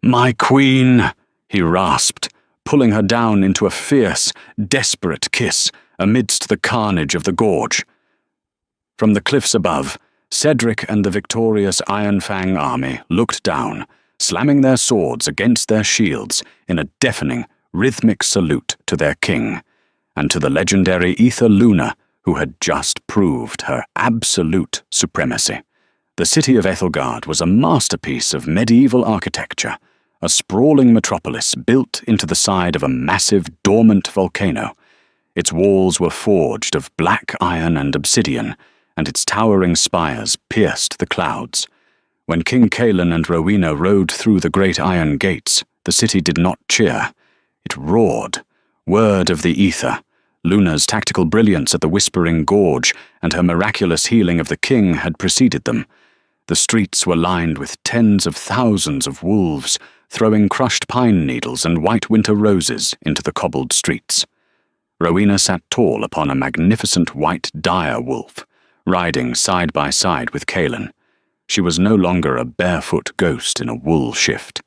Speaker 1: "My queen," he rasped, pulling her down into a fierce, desperate kiss amidst the carnage of the gorge. From the cliffs above, Cedric and the victorious Iron Fang army looked down, slamming their swords against their shields in a deafening, rhythmic salute to their king, and to the legendary Aether Luna, who had just proved her absolute supremacy. The city of Ethelgard was a masterpiece of medieval architecture, a sprawling metropolis built into the side of a massive, dormant volcano. Its walls were forged of black iron and obsidian, and its towering spires pierced the clouds. When King Kalen and Rowena rode through the great iron gates, the city did not cheer. It roared, word of the Aether. Luna's tactical brilliance at the Whispering Gorge and her miraculous healing of the king had preceded them. The streets were lined with tens of thousands of wolves, throwing crushed pine needles and white winter roses into the cobbled streets. Rowena sat tall upon a magnificent white dire wolf, riding side by side with Kalen. She was no longer a barefoot ghost in a wool shift.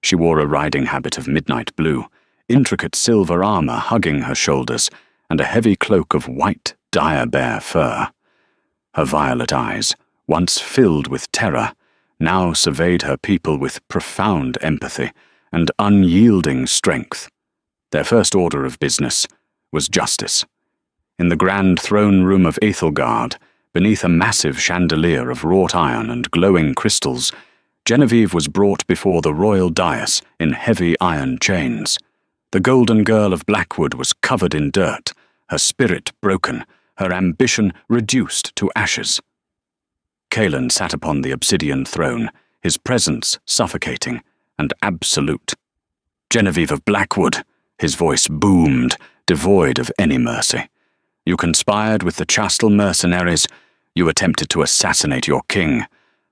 Speaker 1: She wore a riding habit of midnight blue, intricate silver armor hugging her shoulders, and a heavy cloak of white dire bear fur. Her violet eyes, once filled with terror, now surveyed her people with profound empathy and unyielding strength. Their first order of business was justice. In the grand throne room of Ethelgard, beneath a massive chandelier of wrought iron and glowing crystals, Genevieve was brought before the royal dais in heavy iron chains. The golden girl of Blackwood was covered in dirt, her spirit broken, her ambition reduced to ashes. Kalen sat upon the obsidian throne, his presence suffocating and absolute. "Genevieve of Blackwood," his voice boomed, devoid of any mercy. "You conspired with the Chastel mercenaries. You attempted to assassinate your king.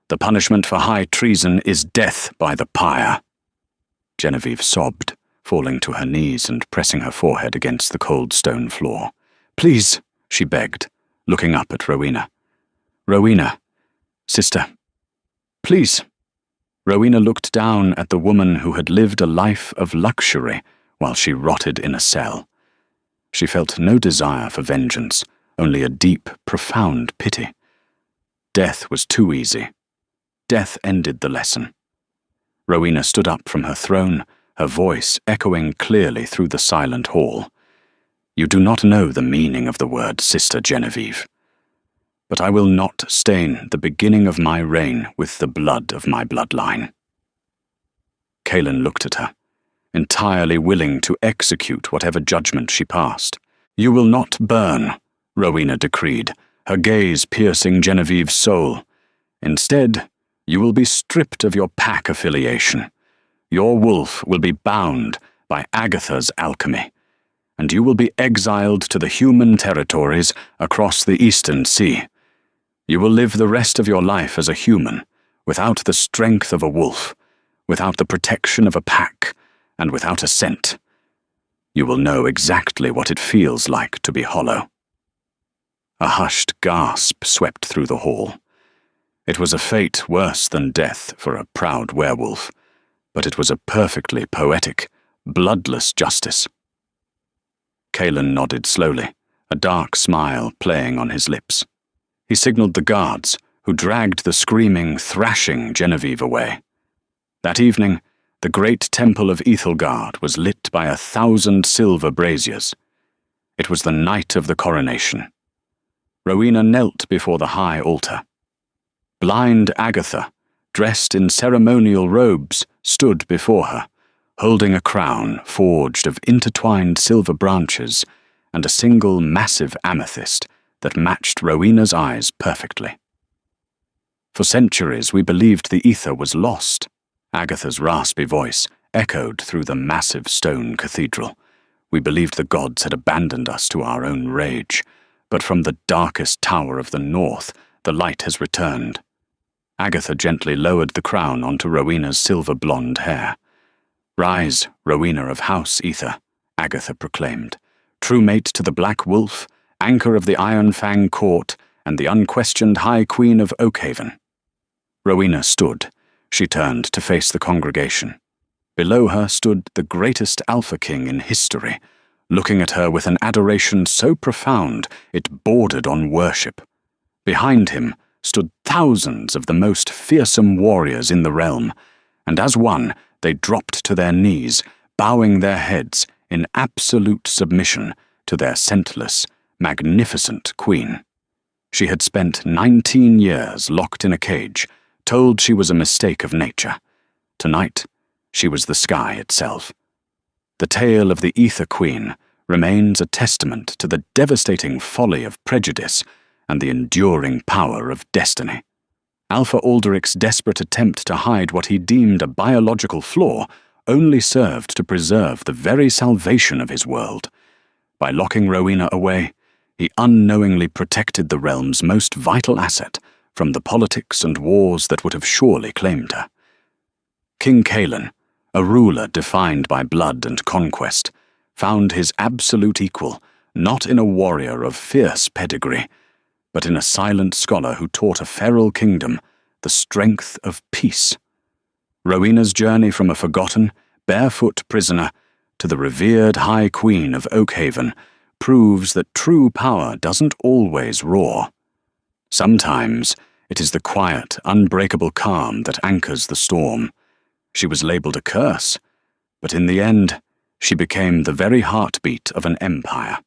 Speaker 1: The punishment for high treason is death by the pyre." Genevieve sobbed, falling to her knees and pressing her forehead against the cold stone floor. "Please," she begged, looking up at Rowena. "Rowena, sister, please." Rowena looked down at the woman who had lived a life of luxury while she rotted in a cell. She felt no desire for vengeance, only a deep, profound pity. Death was too easy. Death ended the lesson. Rowena stood up from her throne, her voice echoing clearly through the silent hall. "You do not know the meaning of the word Sister Genevieve. But I will not stain the beginning of my reign with the blood of my bloodline." Kalen looked at her, entirely willing to execute whatever judgment she passed. "You will not burn," Rowena decreed, her gaze piercing Genevieve's soul. "Instead, you will be stripped of your pack affiliation. Your wolf will be bound by Agatha's alchemy, and you will be exiled to the human territories across the Eastern Sea. You will live the rest of your life as a human, without the strength of a wolf, without the protection of a pack, and without a scent. You will know exactly what it feels like to be hollow." A hushed gasp swept through the hall. It was a fate worse than death for a proud werewolf, but it was a perfectly poetic, bloodless justice. Kalen nodded slowly, a dark smile playing on his lips. He signaled the guards, who dragged the screaming, thrashing Genevieve away. That evening, the great temple of Ethelgard was lit by 1,000 silver braziers. It was the night of the coronation. Rowena knelt before the high altar. Blind Agatha, dressed in ceremonial robes, stood before her, holding a crown forged of intertwined silver branches and a single massive amethyst that matched Rowena's eyes perfectly. For centuries we believed the Aether was lost. Agatha's raspy voice echoed through the massive stone cathedral. We believed the gods had abandoned us to our own rage. but from the darkest tower of the north, the light has returned. Agatha gently lowered the crown onto Rowena's silver-blonde hair. "Rise, Rowena of House Ether," Agatha proclaimed, "true mate to the Black Wolf, anchor of the Iron Fang court, and the unquestioned High Queen of Oakhaven." Rowena stood. She turned to face the congregation. Below her stood the greatest Alpha King in history, looking at her with an adoration so profound it bordered on worship. Behind him stood thousands of the most fearsome warriors in the realm, and as one, they dropped to their knees, bowing their heads in absolute submission to their scentless, magnificent queen. She had spent 19 years locked in a cage, told she was a mistake of nature. Tonight, she was the sky itself. The tale of the Ether Queen remains a testament to the devastating folly of prejudice and the enduring power of destiny. Alpha Alderic's desperate attempt to hide what he deemed a biological flaw only served to preserve the very salvation of his world. By locking Rowena away, he unknowingly protected the realm's most vital asset from the politics and wars that would have surely claimed her. King Cailan, a ruler defined by blood and conquest, found his absolute equal not in a warrior of fierce pedigree, but in a silent scholar who taught a feral kingdom the strength of peace. Rowena's journey from a forgotten, barefoot prisoner to the revered High Queen of Oakhaven proves that true power doesn't always roar. Sometimes it is the quiet, unbreakable calm that anchors the storm. She was labeled a curse, but in the end, she became the very heartbeat of an empire.